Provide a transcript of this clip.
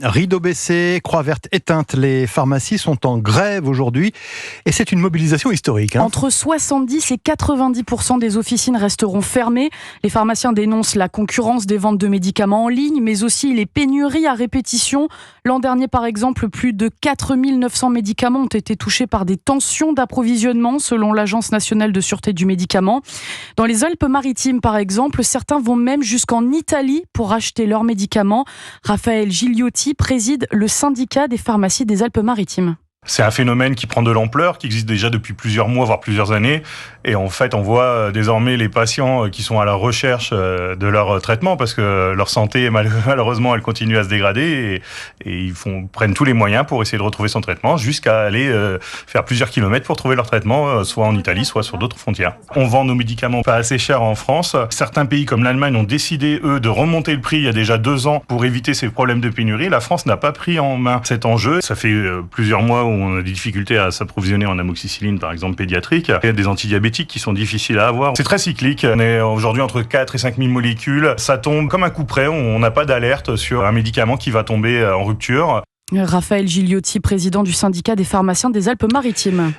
Rideau baissé, croix verte éteinte, les pharmacies sont en grève aujourd'hui et c'est une mobilisation historique. Entre 70 et 90% des officines resteront fermées. Les pharmaciens dénoncent la concurrence des ventes de médicaments en ligne, mais aussi les pénuries à répétition. L'an dernier, par exemple, plus de 4900 médicaments ont été touchés par des tensions d'approvisionnement, selon l'Agence nationale de sûreté du médicament. Dans les Alpes-Maritimes, par exemple, certains vont même jusqu'en Italie pour acheter leurs médicaments. Raphaël Gigliotti préside le syndicat des pharmacies des Alpes-Maritimes. C'est un phénomène qui prend de l'ampleur, qui existe déjà depuis plusieurs mois, voire plusieurs années. Et en fait, on voit désormais les patients qui sont à la recherche de leur traitement parce que leur santé, malheureusement, elle continue à se dégrader et ils prennent tous les moyens pour essayer de retrouver son traitement jusqu'à aller faire plusieurs kilomètres pour trouver leur traitement, soit en Italie, soit sur d'autres frontières. On vend nos médicaments pas assez cher en France. Certains pays comme l'Allemagne ont décidé, eux, de remonter le prix il y a déjà 2 ans pour éviter ces problèmes de pénurie. La France n'a pas pris en main cet enjeu. Ça fait plusieurs mois où on a des difficultés à s'approvisionner en amoxicilline, par exemple pédiatrique. Il y a des antidiabétiques qui sont difficiles à avoir. C'est très cyclique. On est aujourd'hui entre 4 et 5 000 molécules. Ça tombe comme un coup près. On n'a pas d'alerte sur un médicament qui va tomber en rupture. Raphaël Gigliotti, président du syndicat des pharmaciens des Alpes-Maritimes.